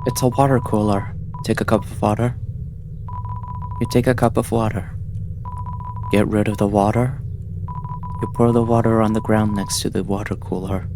It's a water cooler. Take a cup of water. You take a cup of water. Get rid of the water. You pour the water on the ground next to the water cooler.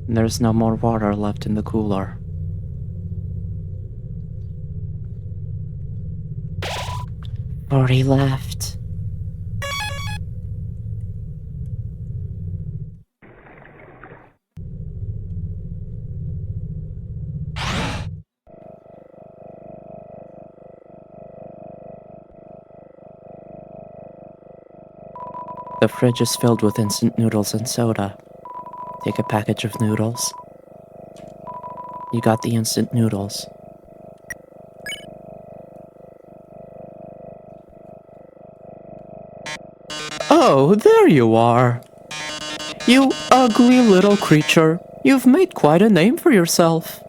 There's no more water left in the cooler. Already left. The fridge is filled with instant noodles and soda. Take a package of noodles. You got the instant noodles. Oh, there you are. You ugly little creature. You've made quite a name for yourself.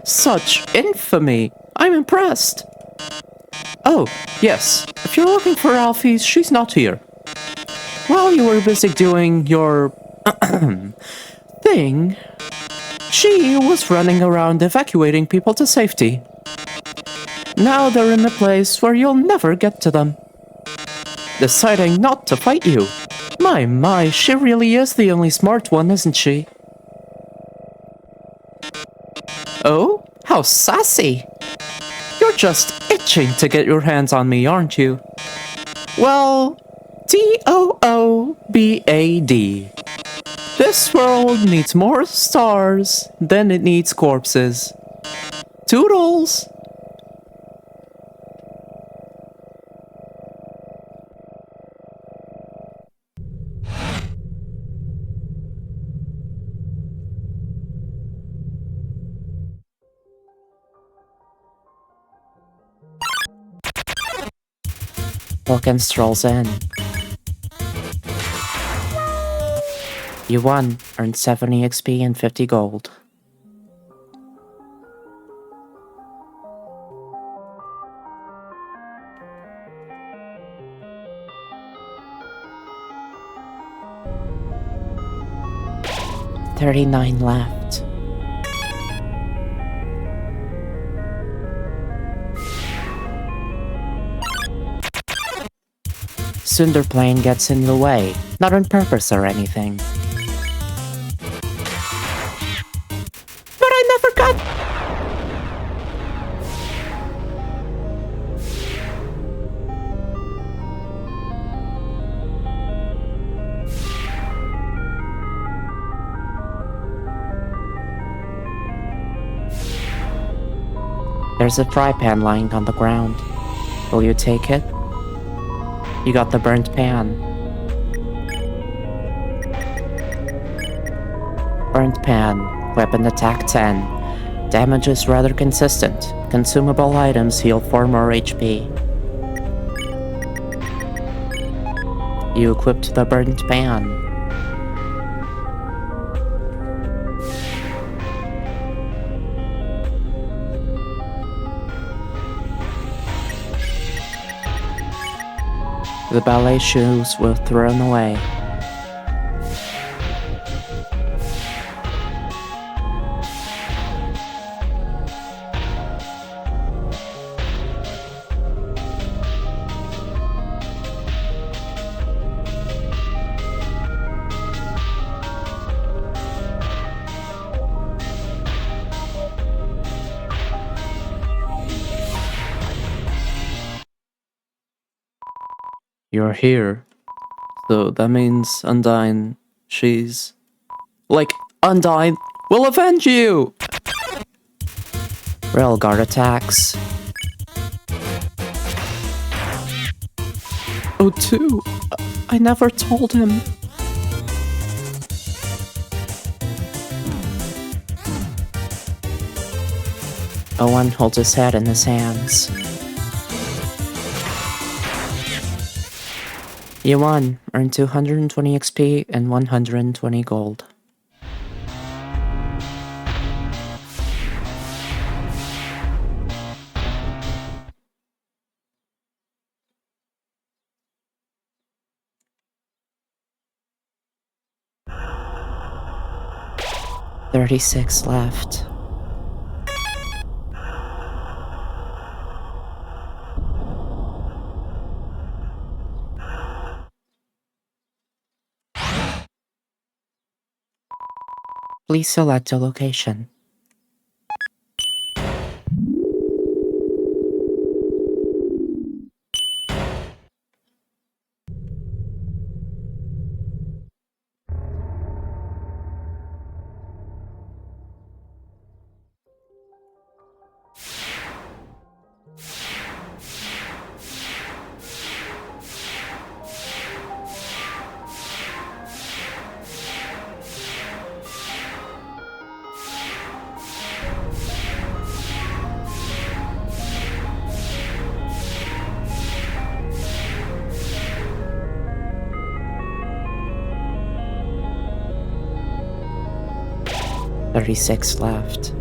Such infamy. I'm impressed. Oh, yes. If you're looking for Alfie, she's not here. While you were busy doing your thing, she was running around evacuating people to safety. Now they're in a place where you'll never get to them. Deciding not to fight you. My, she really is the only smart one, isn't she? Oh, how sassy. You're just itching to get your hands on me, aren't you? Well, TOOBAD. This world needs more stars than it needs corpses. Toodles! Vulcan strolls in. You won. Earned 70 XP and 50 gold. $39 left. Sunderplane gets in the way, not on purpose or anything. But I never got... There's a fry pan lying on the ground. Will you take it? You got the burnt pan. Burnt pan. Weapon attack 10. Damage is rather consistent. Consumable items heal 4 more HP. You equipped the burnt pan. The ballet shoes were thrown away. You're here. So that means Undyne, she's... Like, Undyne will avenge you! Railguard attacks. Oh, two. I never told him. Owen holds his head in his hands. You won. Earn 220 XP and 120 gold. $36 left. Please select a location. $36 left.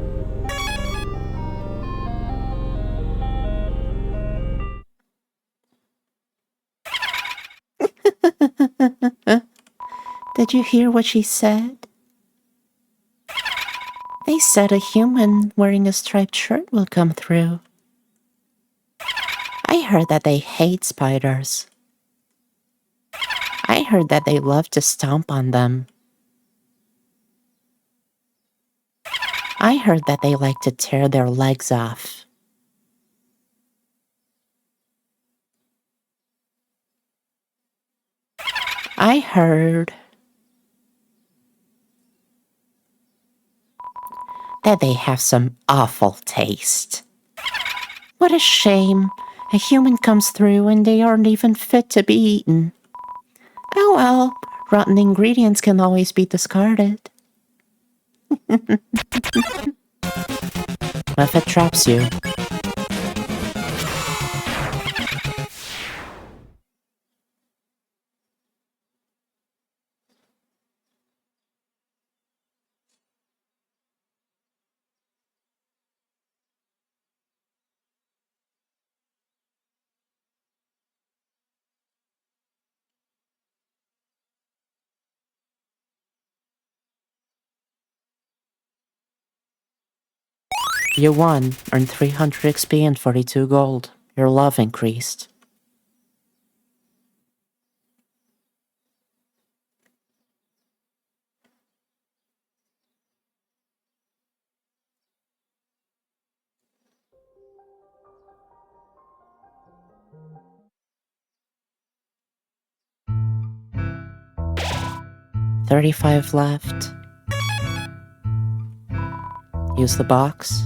Did you hear what she said? They said a human wearing a striped shirt will come through. I heard that they hate spiders. I heard that they love to stomp on them. I heard that they like to tear their legs off. I heard that they have some awful taste. What a shame. A human comes through and they aren't even fit to be eaten. Oh well, rotten ingredients can always be discarded. If it traps you. You won. Earned 300 XP and 42 gold. Your love increased. $35 left. Use the box.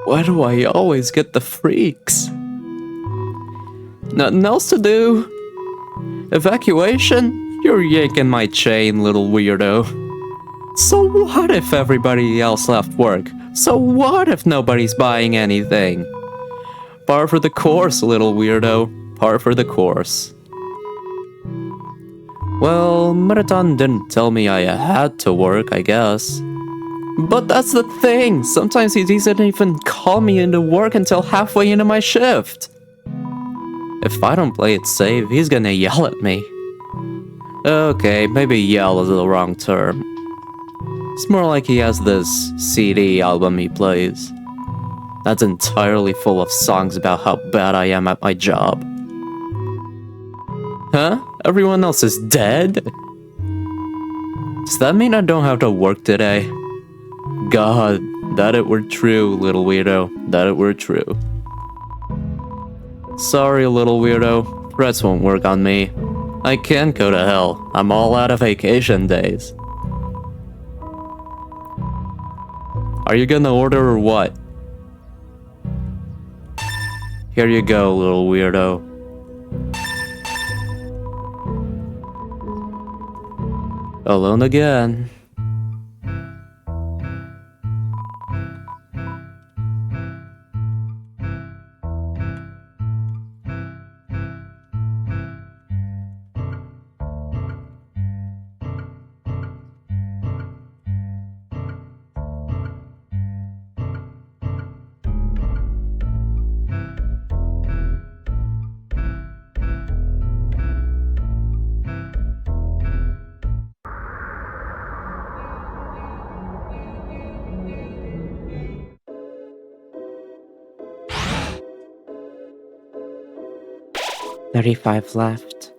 Why do I always get the freaks? Nothing else to do? Evacuation? You're yanking my chain, little weirdo. So what if everybody else left work? So what if nobody's buying anything? Par for the course, little weirdo. Par for the course. Well, Marathon didn't tell me I had to work, I guess. But that's the thing, sometimes he doesn't even call me into work until halfway into my shift. If I don't play it safe, he's gonna yell at me. Okay, maybe yell is the wrong term. It's more like he has this CD album he plays. That's entirely full of songs about how bad I am at my job. Huh? Everyone else is dead? Does that mean I don't have to work today? God, that it were true, little weirdo. That it were true. Sorry, little weirdo. Threats won't work on me. I can't go to hell. I'm all out of vacation days. Are you gonna order or what? Here you go, little weirdo. Alone again. $35 left.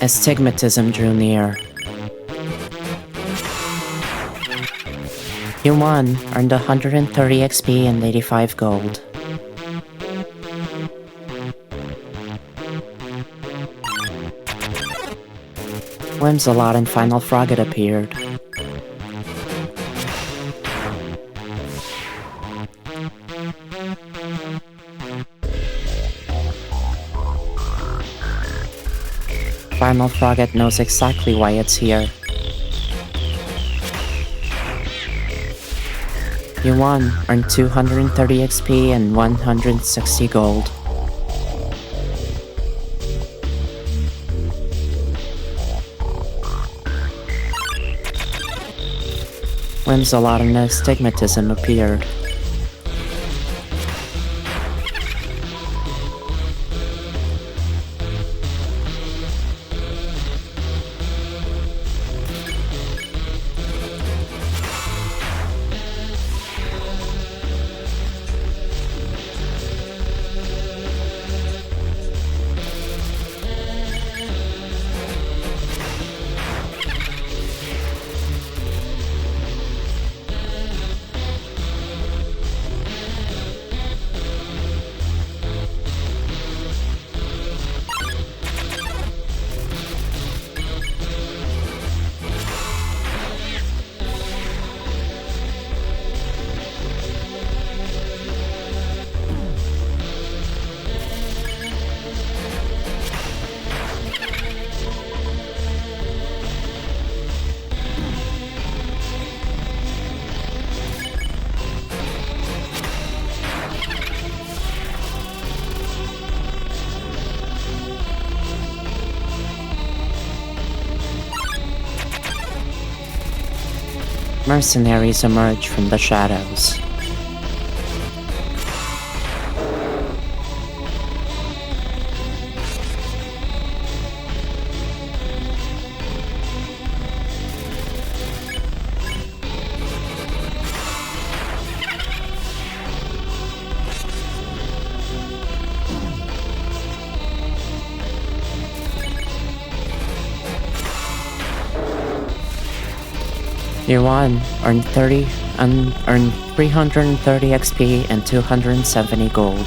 Astigmatism drew near. You won, earned 130 XP and 85 gold. Whimsalot and Final Frogget appeared. Final Frogget knows exactly why it's here. You won, earned 230 XP and 160 gold. Whimsalot and Astigmatism appeared. Mercenaries emerge from the shadows. You won, earned 330 XP and 270 gold.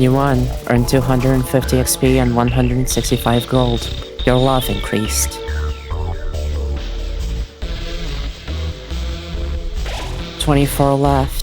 You won, earned 250 XP and 165 gold. Your love increased. $24 left.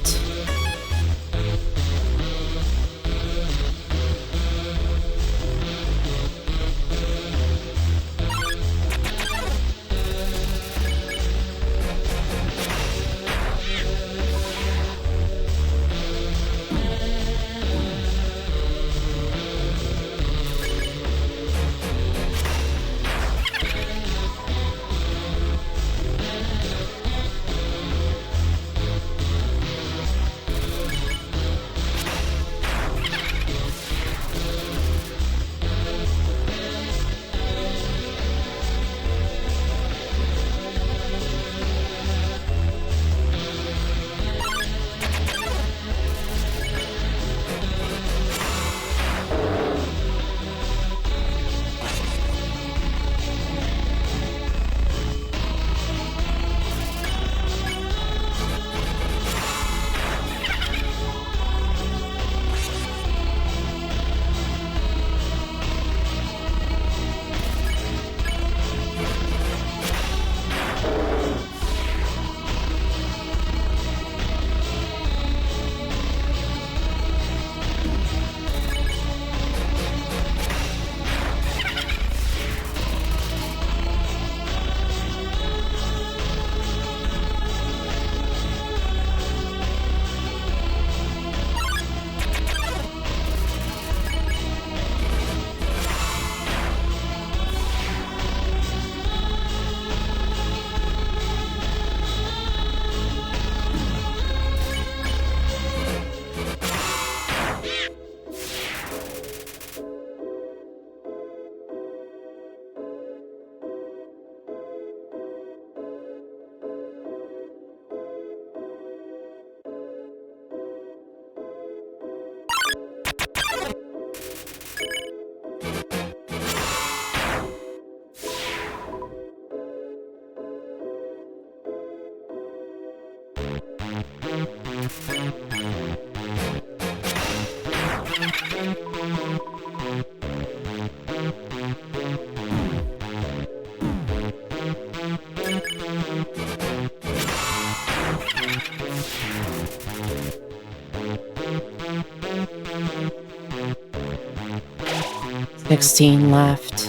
16 left.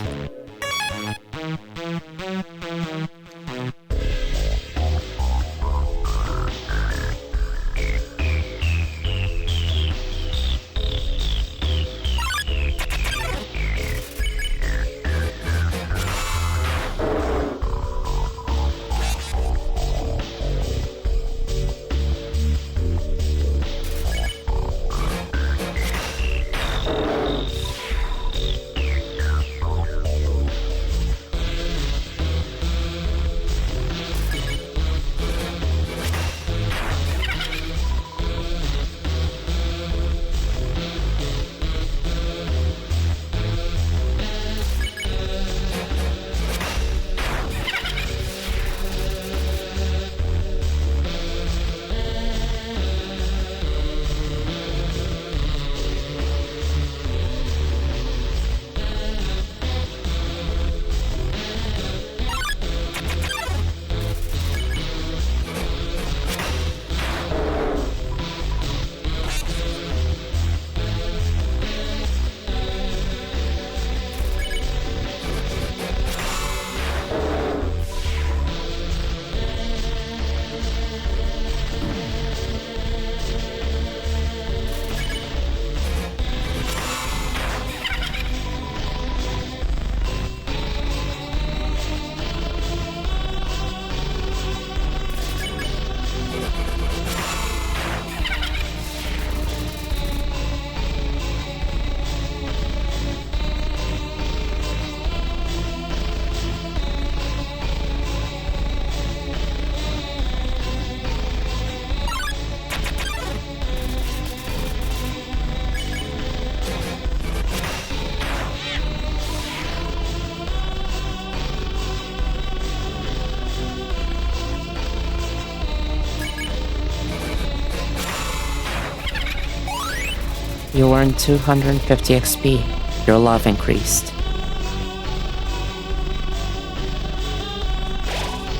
You earned 250 XP. Your love increased.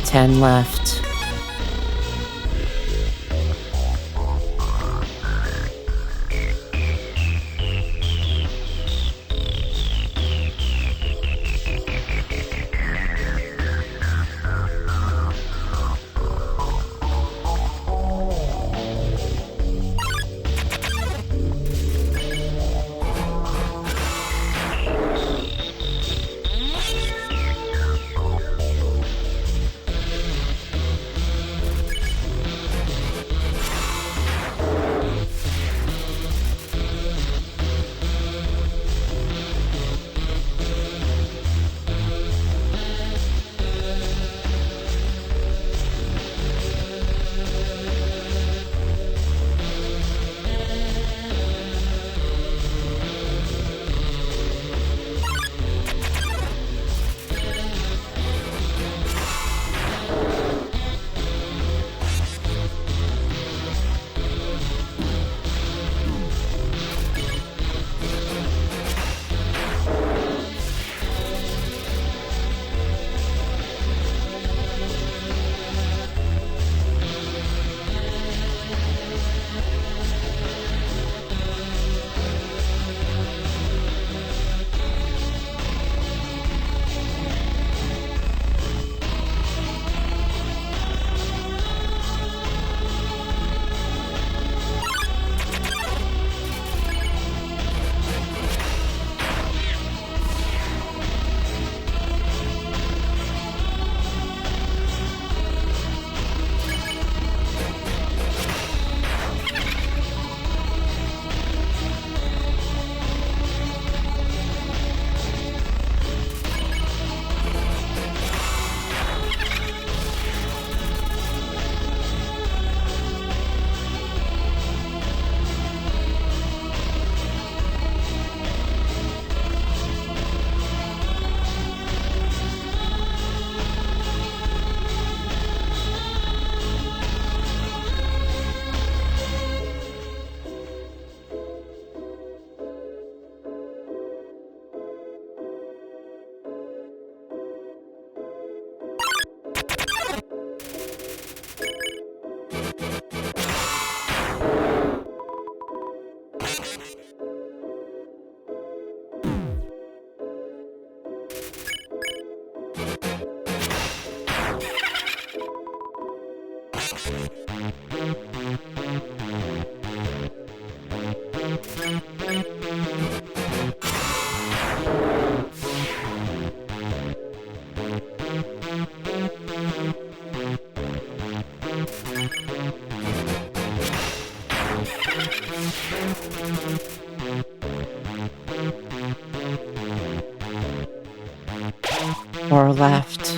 10 left. Or left.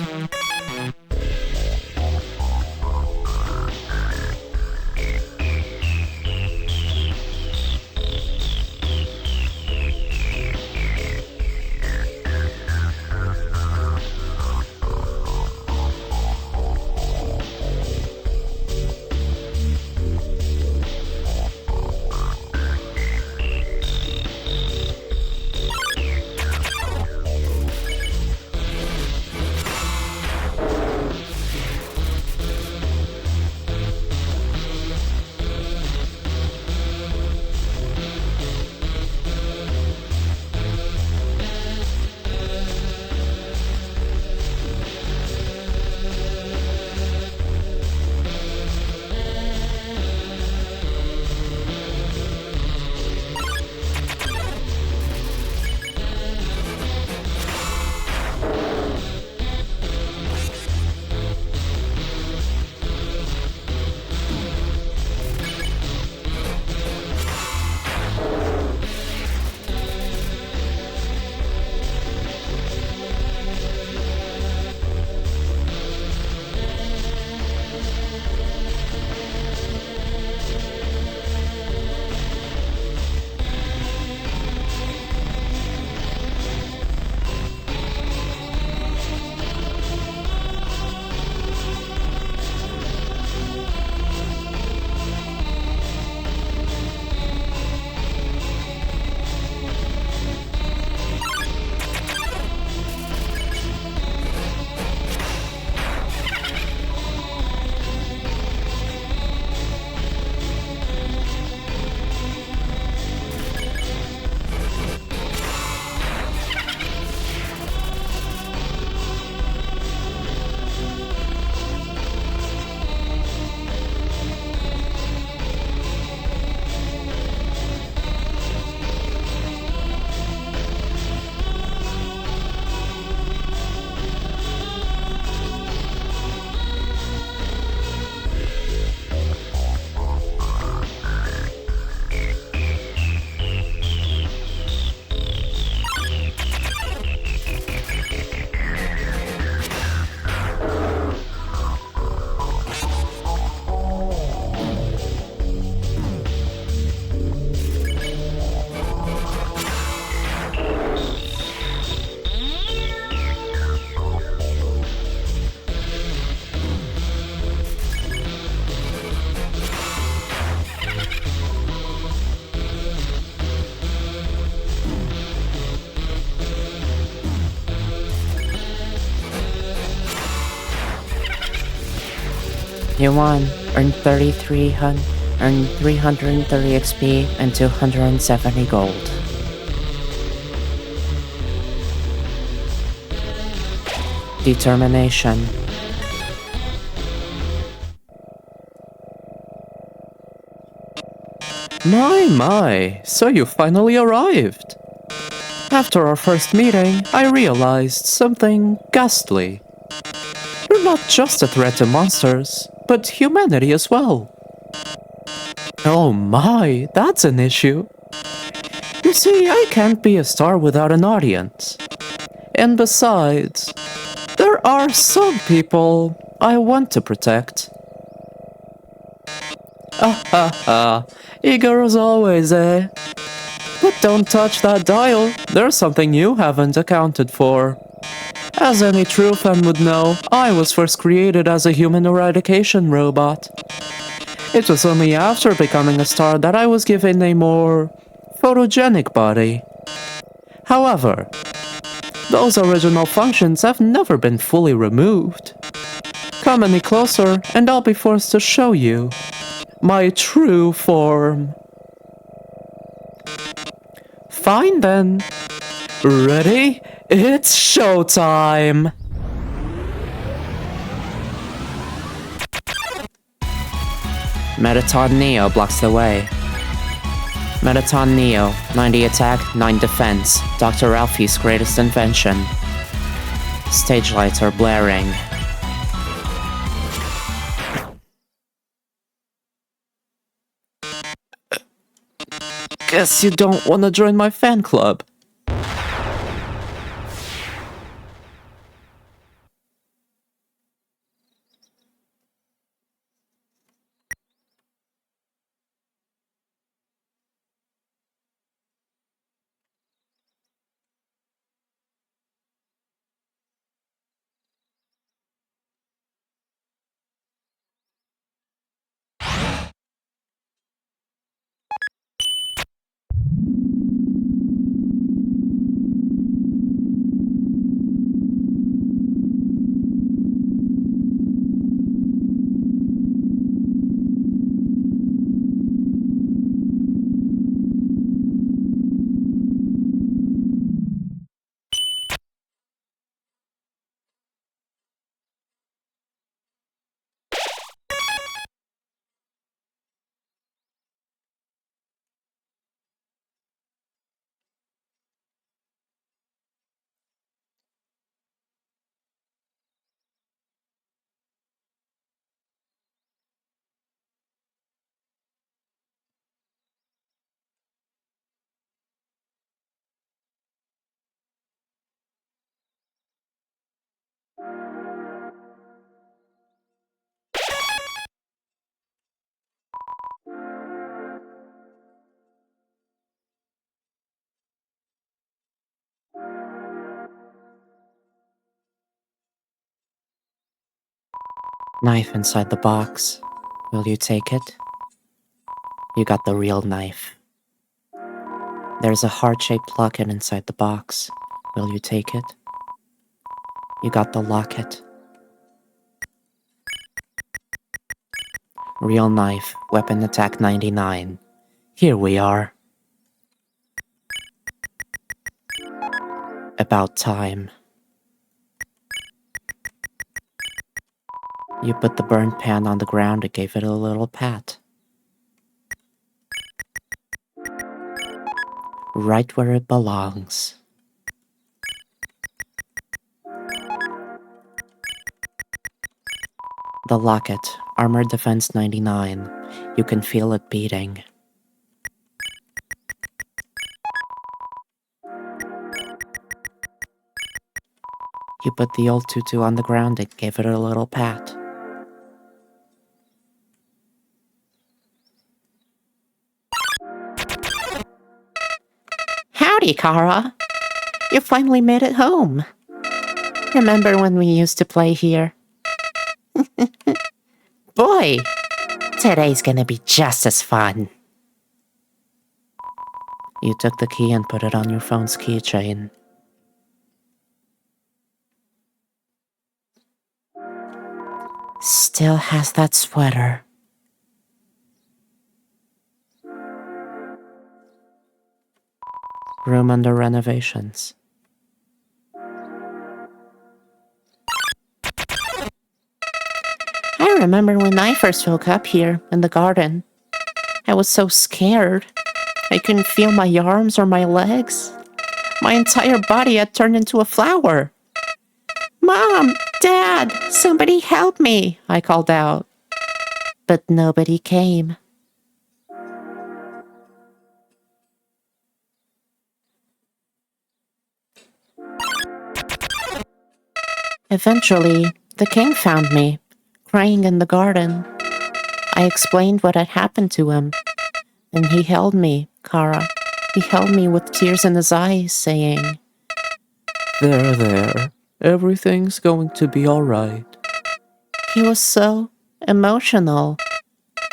You won. Earn 330 XP and 270 gold. Determination. My, so you finally arrived. After our first meeting, I realized something ghastly. You're not just a threat to monsters, but humanity as well. Oh my, that's an issue. You see, I can't be a star without an audience. And besides, there are some people I want to protect. Eager as always, eh? But don't touch that dial, there's something you haven't accounted for. As any true fan would know, I was first created as a human eradication robot. It was only after becoming a star that I was given a more photogenic body. However, those original functions have never been fully removed. Come any closer and I'll be forced to show you my true form. Fine then. Ready? It's showtime! Metaton Neo blocks the way. Metaton Neo, 90 attack, 9 defense. Dr. Alfie's greatest invention. Stage lights are blaring. Guess you don't want to join my fan club. Knife inside the box. Will you take it? You got the real knife. There's a heart-shaped locket inside the box. Will you take it? You got the locket. Real knife, weapon attack 99. Here we are. About time. You put the burnt pan on the ground and gave it a little pat. Right where it belongs. The locket, armor defense 99. You can feel it beating. You put the old tutu on the ground and gave it a little pat. Howdy, Kara. You finally made it home. Remember when we used to play here? Boy, today's gonna be just as fun. You took the key and put it on your phone's keychain. Still has that sweater. Room under renovations. I remember when I first woke up here in the garden. I was so scared. I couldn't feel my arms or my legs. My entire body had turned into a flower. Mom! Dad! Somebody help me! I called out. But nobody came. Eventually, the king found me, crying in the garden. I explained what had happened to him, and he held me, Kara. He held me with tears in his eyes, saying, There. Everything's going to be alright. He was so emotional,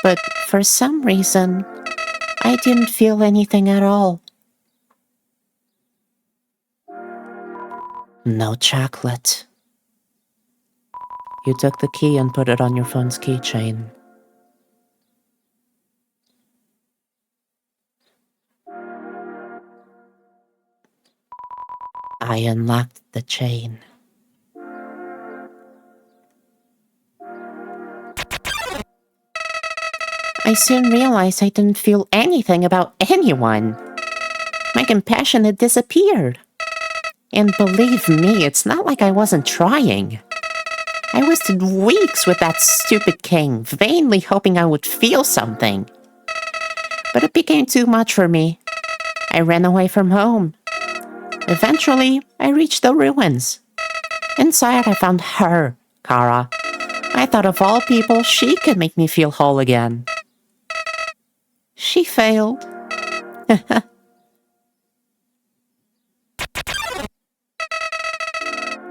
but for some reason, I didn't feel anything at all. No chocolate. You took the key and put it on your phone's keychain. I unlocked the chain. I soon realized I didn't feel anything about anyone. My compassion had disappeared. And believe me, it's not like I wasn't trying. I wasted weeks with that stupid king, vainly hoping I would feel something. But it became too much for me. I ran away from home. Eventually, I reached the ruins. Inside, I found her, Kara. I thought of all people, she could make me feel whole again. She failed.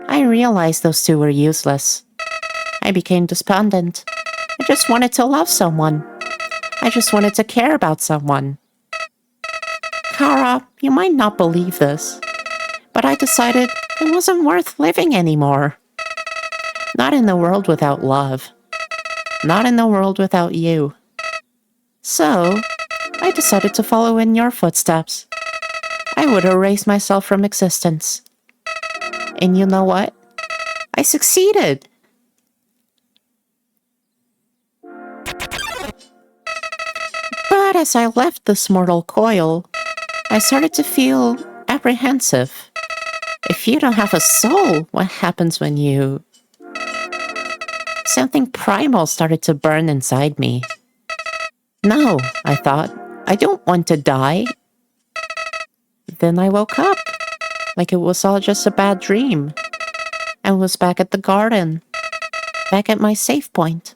I realized those two were useless. I became despondent. I just wanted to love someone. I just wanted to care about someone. Kara, you might not believe this, but I decided it wasn't worth living anymore. Not in the world without love. Not in the world without you. So, I decided to follow in your footsteps. I would erase myself from existence. And you know what? I succeeded. But as I left this mortal coil, I started to feel apprehensive. If you don't have a soul, what happens when you... Something primal started to burn inside me. No, I thought, I don't want to die. Then I woke up, like it was all just a bad dream, and was back at the garden, back at my safe point.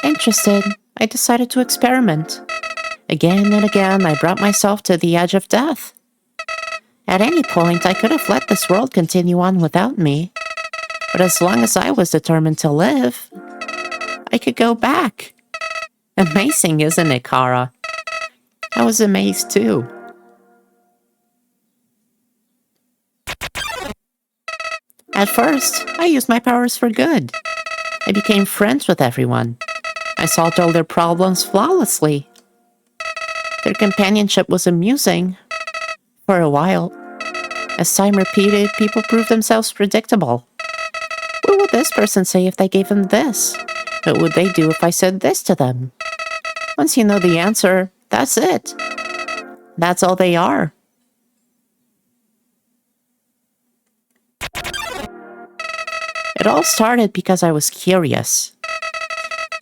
Interested, I decided to experiment. Again and again, I brought myself to the edge of death. At any point, I could have let this world continue on without me. But as long as I was determined to live, I could go back. Amazing, isn't it, Kara? I was amazed too. At first, I used my powers for good. I became friends with everyone. I solved all their problems flawlessly. Their companionship was amusing. For a while. As time repeated, people proved themselves predictable. What would this person say if they gave them this? What would they do if I said this to them? Once you know the answer, that's it. That's all they are. It all started because I was curious.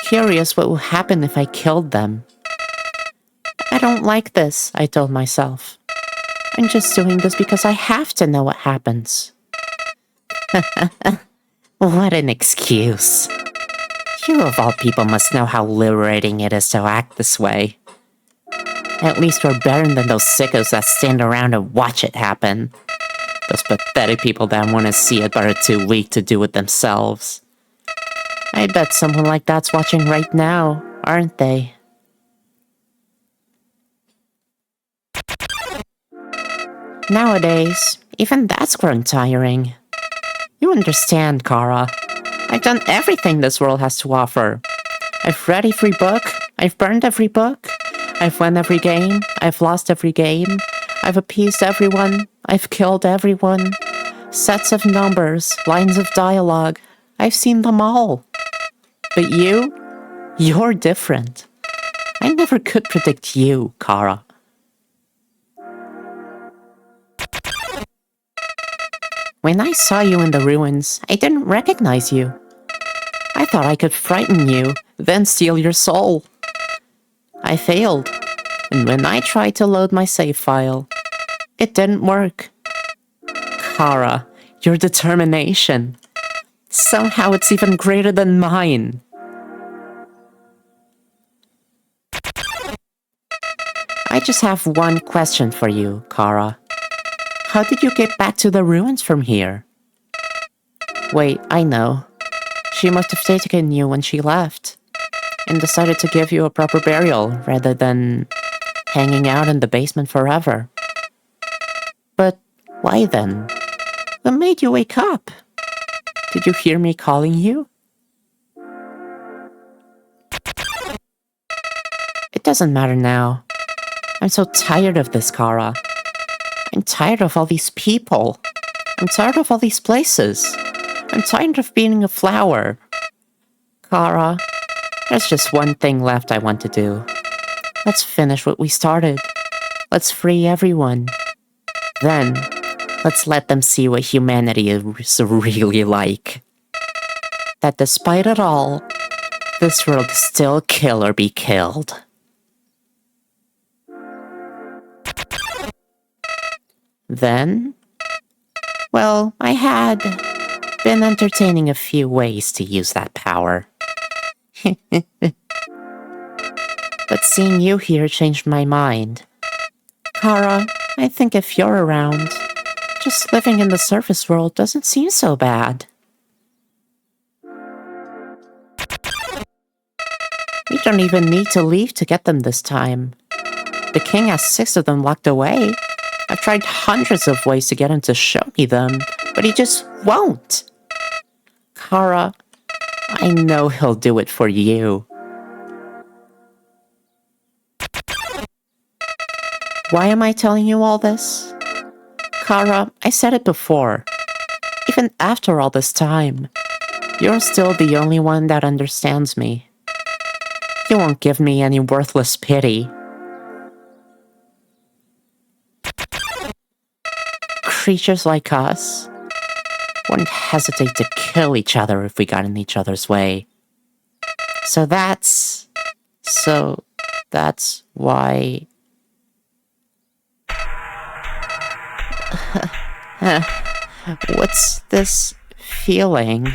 Curious what would happen if I killed them. I don't like this, I told myself. I'm just doing this because I have to know what happens. What an excuse. You of all people must know how liberating it is to act this way. At least we're better than those sickos that stand around and watch it happen. Those pathetic people that want to see it but are too weak to do it themselves. I bet someone like that's watching right now, aren't they? Nowadays, even that's grown tiring. You understand, Kara. I've done everything this world has to offer. I've read every book. I've burned every book. I've won every game. I've lost every game. I've appeased everyone. I've killed everyone. Sets of numbers, lines of dialogue. I've seen them all. But you're different. I never could predict you, Kara. When I saw you in the ruins, I didn't recognize you. I thought I could frighten you, then steal your soul. I failed, and when I tried to load my save file, it didn't work. Kara, your determination. Somehow it's even greater than mine. I just have one question for you, Kara. How did you get back to the ruins from here? Wait, I know. She must have taken you when she left, and decided to give you a proper burial rather than hanging out in the basement forever. But why then? What made you wake up? Did you hear me calling you? It doesn't matter now. I'm so tired of this, Kara. I'm tired of all these people. I'm tired of all these places. I'm tired of being a flower. Kara, there's just one thing left I want to do. Let's finish what we started. Let's free everyone. Then, let's let them see what humanity is really like. That despite it all, this world is still kill or be killed. Then, well, I had been entertaining a few ways to use that power. But seeing you here changed my mind. Kara, I think if you're around, just living in the surface world doesn't seem so bad. We don't even need to leave to get them this time. The king has 6 of them locked away. I've tried hundreds of ways to get him to show me them, but he just won't. Kara, I know he'll do it for you. Why am I telling you all this? Kara, I said it before. Even after all this time, you're still the only one that understands me. You won't give me any worthless pity. Creatures like us wouldn't hesitate to kill each other if we got in each other's way. So that's why... What's this feeling?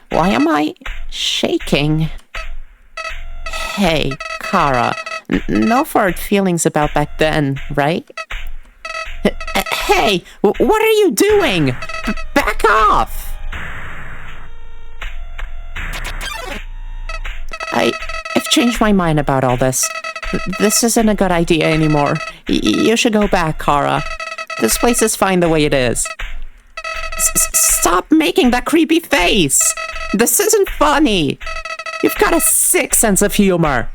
Why am I shaking? Hey, Kara, no hard feelings about back then, right? Hey, what are you doing? Back off! I've changed my mind about all this. This isn't a good idea anymore. You should go back, Kara. This place is fine the way it is. Stop making that creepy face! This isn't funny! You've got a sick sense of humor!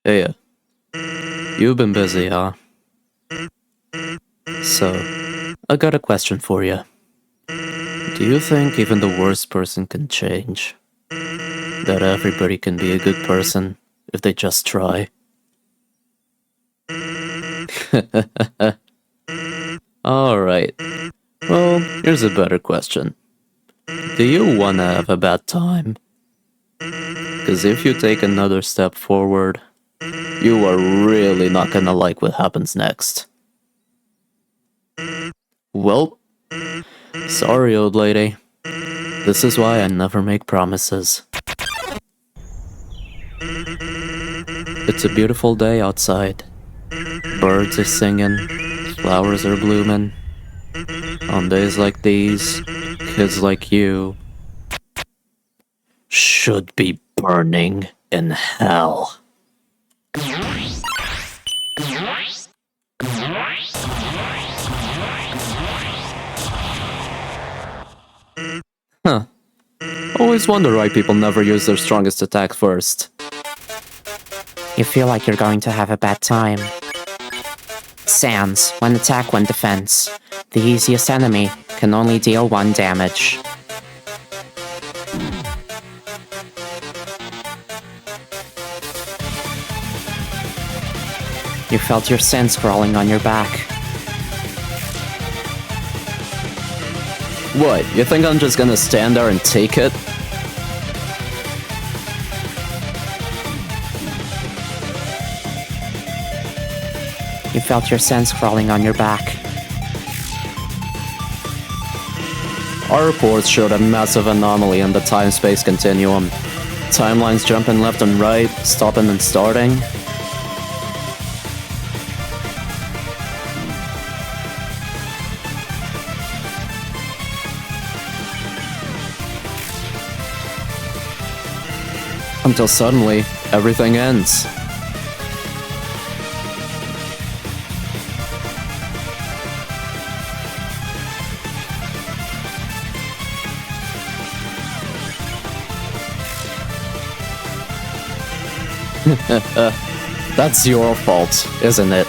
Hey, you've been busy, huh? So, I got a question for you. Do you think even the worst person can change? That everybody can be a good person if they just try? Alright. Well, here's a better question. Do you wanna have a bad time? Because if you take another step forward, you are really not gonna like what happens next. Well, sorry, old lady. This is why I never make promises. It's a beautiful day outside. Birds are singing, flowers are blooming. On days like these, kids like you should be burning in hell. Huh. Always wonder why people never use their strongest attack first. You feel like you're going to have a bad time. Sans, one attack, one defense. The easiest enemy can only deal 1 damage. You felt your sins crawling on your back. What, you think I'm just gonna stand there and take it? You felt your sins crawling on your back. Our reports showed a massive anomaly in the time-space continuum. Timelines jumping left and right, stopping and starting. Until suddenly, everything ends. That's your fault, isn't it?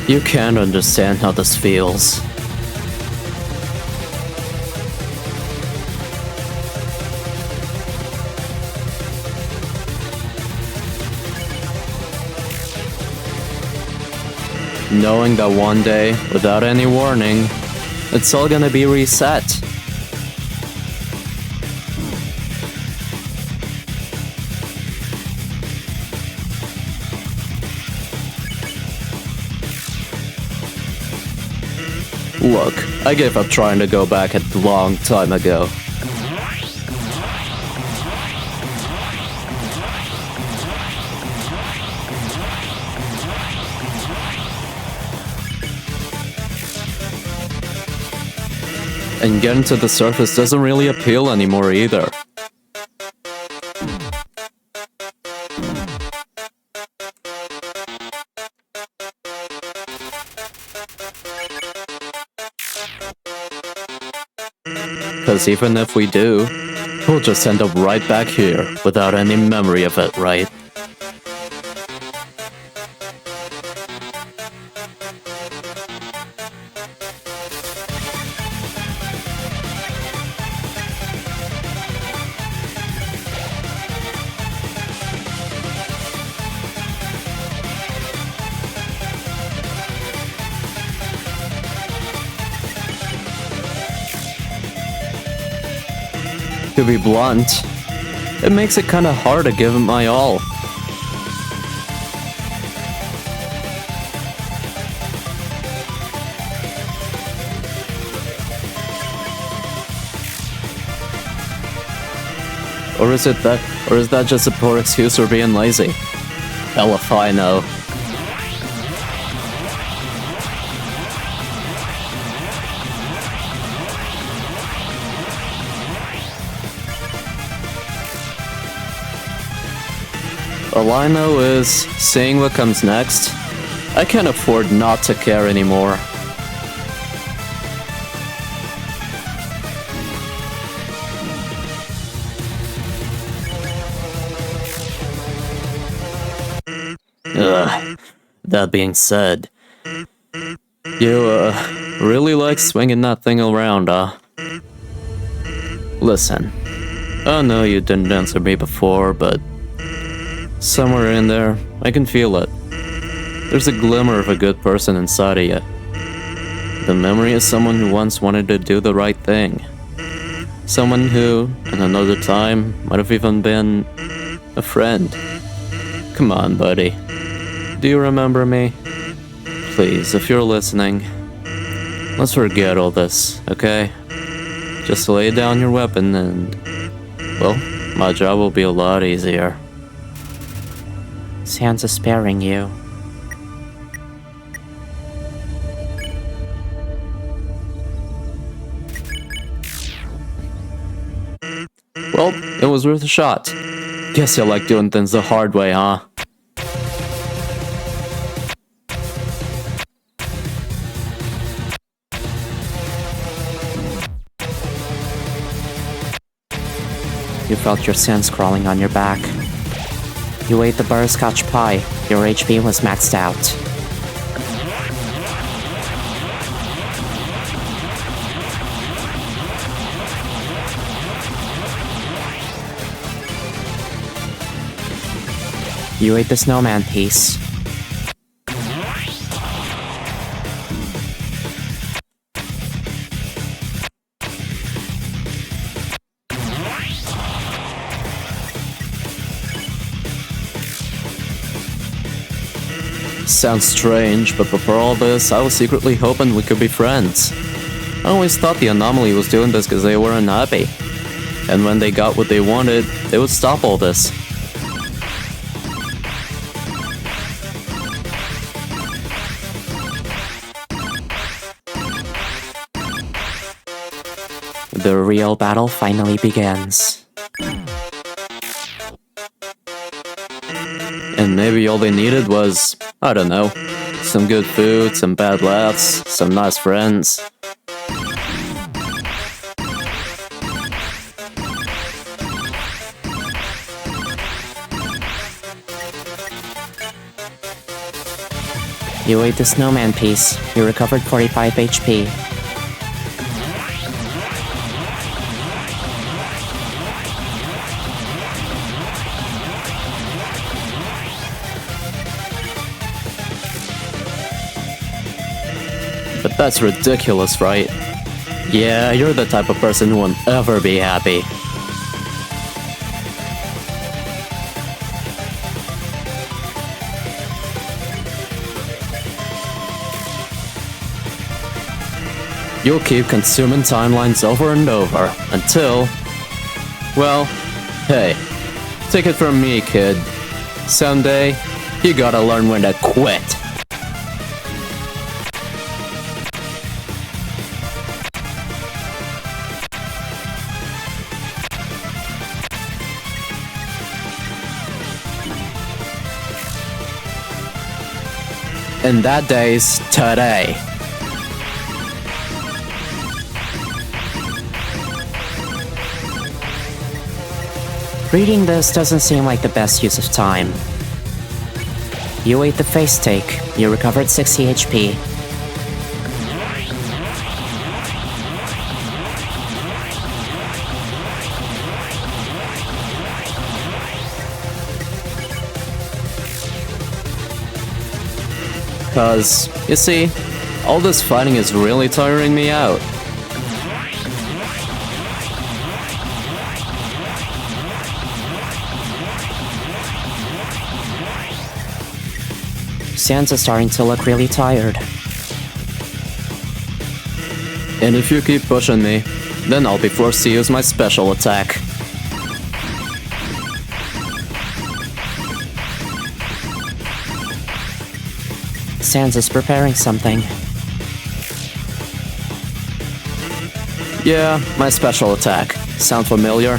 You can't understand how this feels. Knowing that one day, without any warning, it's all gonna be reset. Look, I gave up trying to go back a long time ago. And getting to the surface doesn't really appeal anymore either. Cause even if we do, we'll just end up right back here without any memory of it, right? To be blunt, it makes it kinda hard to give it my all. Or is that just a poor excuse for being lazy? Hell if I know. All I know is, seeing what comes next, I can't afford not to care anymore. That being said, you, really like swinging that thing around, huh? Listen, I know you didn't answer me before, but somewhere in there, I can feel it. There's a glimmer of a good person inside of you. The memory of someone who once wanted to do the right thing. Someone who, in another time, might have even been a friend. Come on, buddy. Do you remember me? Please, if you're listening, let's forget all this, okay? Just lay down your weapon and, well, my job will be a lot easier. Sans sparing you. Well, it was worth a shot. Guess you like doing things the hard way, huh? You felt your sins crawling on your back. You ate the butterscotch pie. Your HP was maxed out. You ate the snowman piece. Sounds strange, but before all this, I was secretly hoping we could be friends. I always thought the anomaly was doing this because they weren't happy. And when they got what they wanted, they would stop all this. The real battle finally begins. And maybe all they needed was, I don't know, some good food, some bad laughs, some nice friends. You ate the snowman piece. You recovered 45 HP. But that's ridiculous, right? Yeah, you're the type of person who won't ever be happy. You'll keep consuming timelines over and over until... Well, hey, take it from me, kid. Someday, you gotta learn when to quit. And that day's today. Reading this doesn't seem like the best use of time. You ate the face take. You recovered 60 HP. Cause, you see, all this fighting is really tiring me out. Sansa's starting to look really tired. And if you keep pushing me, then I'll be forced to use my special attack. Sansa's preparing something. Yeah, my special attack. Sound familiar?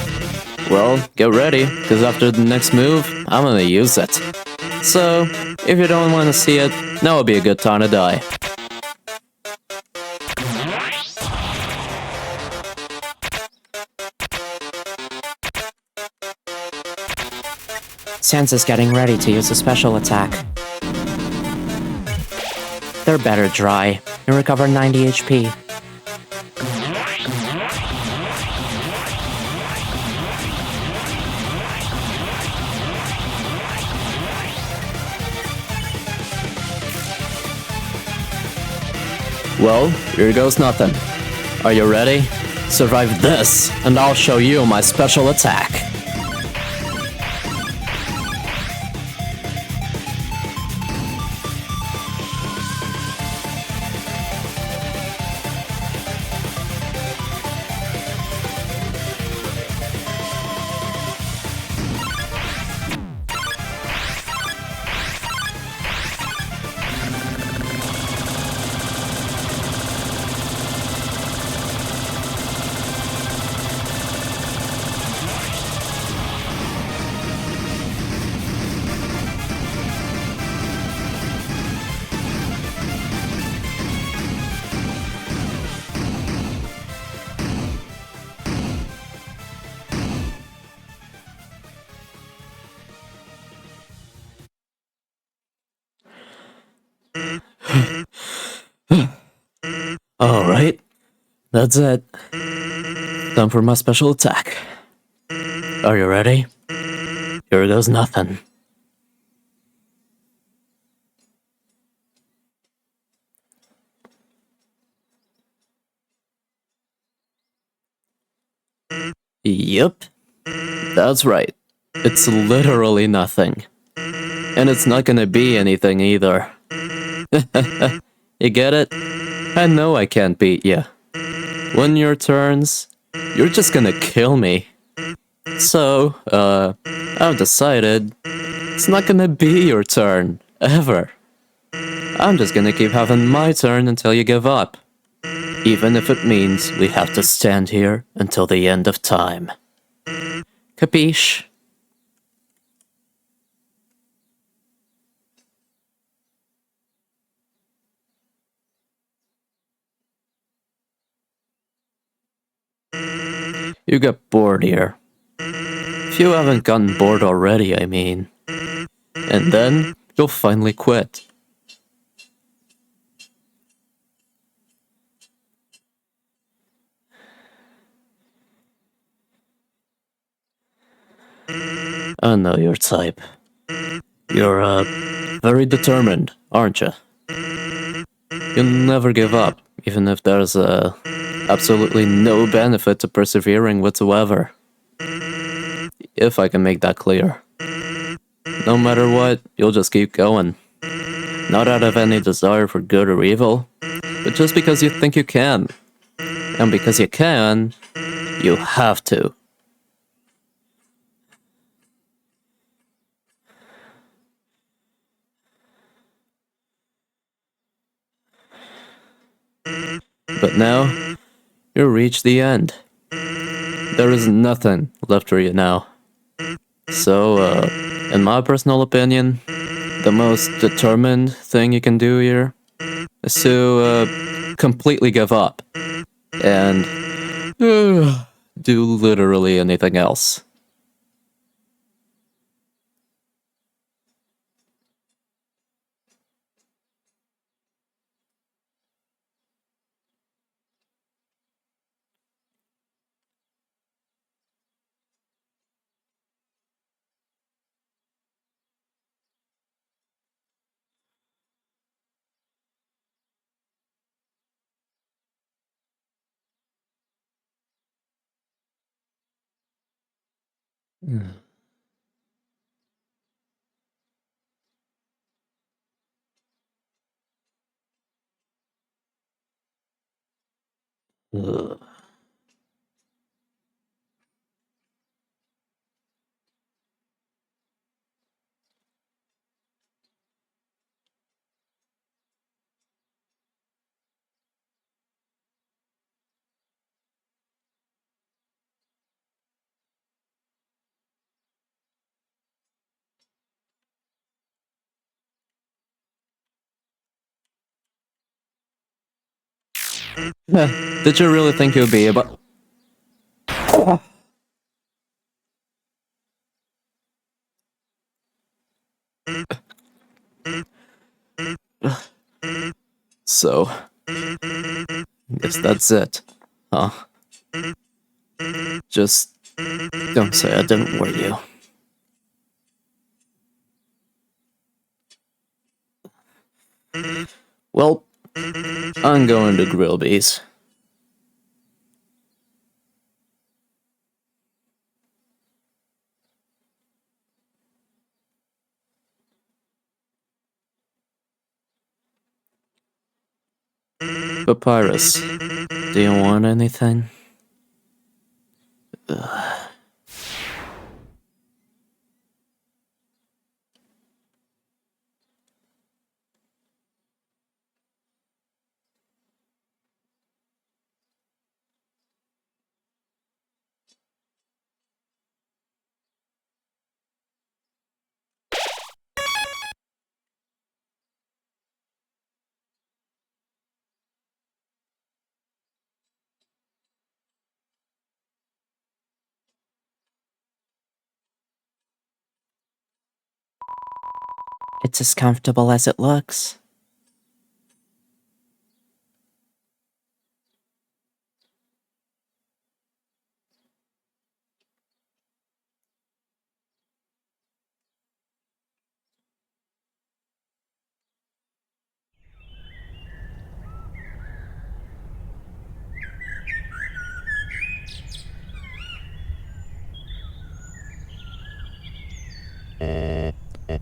Well, get ready, because after the next move, I'm gonna use it. So, if you don't want to see it, now would be a good time to die. Sansa's getting ready to use a special attack. They're better dry. You recover 90 HP. Well, here goes nothing. Are you ready? Survive this, and I'll show you my special attack. Alright, that's it. Time for my special attack. Are you ready? Here goes nothing. Yep, that's right. It's literally nothing. And it's not gonna be anything either. You get it? I know I can't beat you. When your turns, you're just gonna kill me. So, I've decided it's not gonna be your turn, ever. I'm just gonna keep having my turn until you give up. Even if it means we have to stand here until the end of time. Capiche? You get bored here. If you haven't gotten bored already, I mean. And then, you'll finally quit. I know your type. You're, very determined, aren't you? You'll never give up, even if there's, absolutely no benefit to persevering whatsoever. If I can make that clear. No matter what, you'll just keep going. Not out of any desire for good or evil, but just because you think you can. And because you can, you have to. But now, you reach the end. There is nothing left for you now. So, in my personal opinion, the most determined thing you can do here is to completely give up and do literally anything else. Ugh. Did you really think you'd be able? So, guess that's it, huh? Just don't say I didn't warn you. Well, I'm going to Grillby's. Papyrus, do you want anything? It's as comfortable as it looks.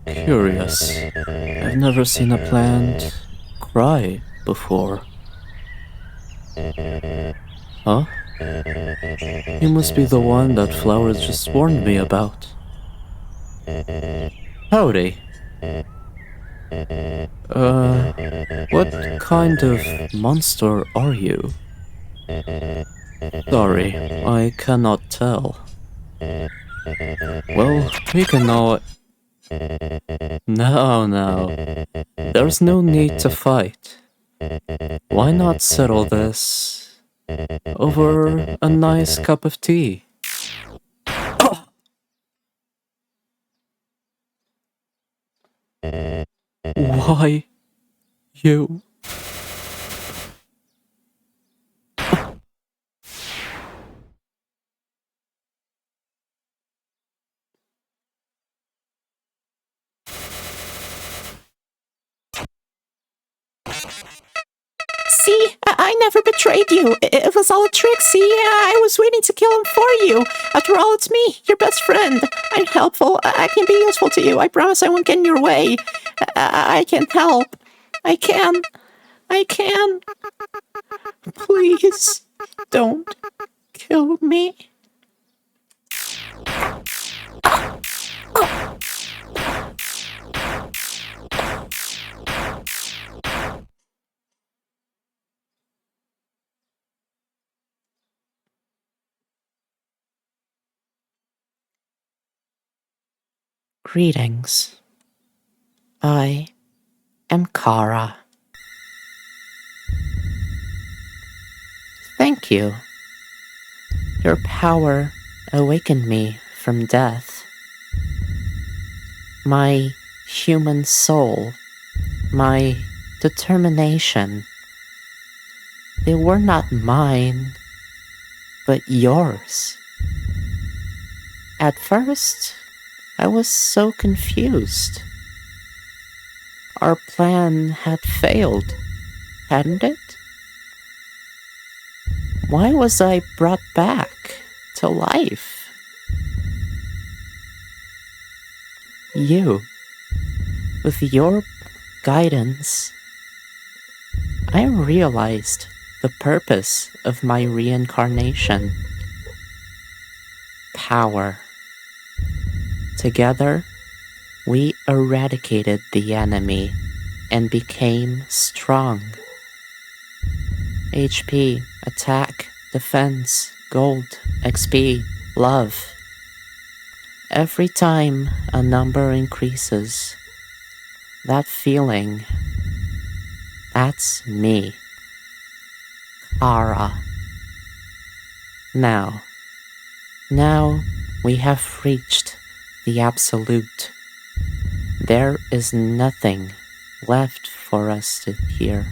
Curious. I've never seen a plant cry before. Huh? You must be the one that Flowers just warned me about. Howdy. What kind of monster are you? Sorry, I cannot tell. Well, we can know. No. There's no need to fight. Why not settle this over a nice cup of tea? Why you? See, I never betrayed you. It was all a trick, see? I was waiting to kill him for you. After all, it's me, your best friend. I'm helpful. I can be useful to you. I promise I won't get in your way. I can help. I can. I can. Please, don't kill me. Greetings. I am Kara. Thank you. Your power awakened me from death. My human soul, my determination, they were not mine, but yours. At first, I was so confused. Our plan had failed, hadn't it? Why was I brought back to life? You, with your guidance, I realized the purpose of my reincarnation. Power. Together, we eradicated the enemy and became strong. HP, attack, defense, gold, XP, love. Every time a number increases, that feeling, that's me. Ara. Now we have reached the absolute. There is nothing left for us to hear.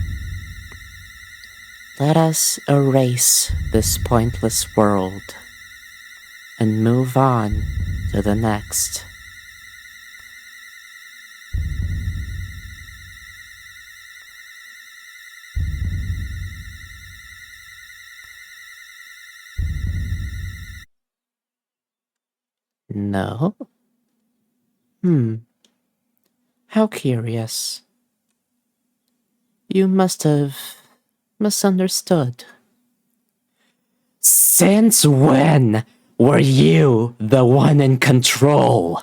Let us erase this pointless world and move on to the next. No? How curious. You must have misunderstood. Since when were you the one in control?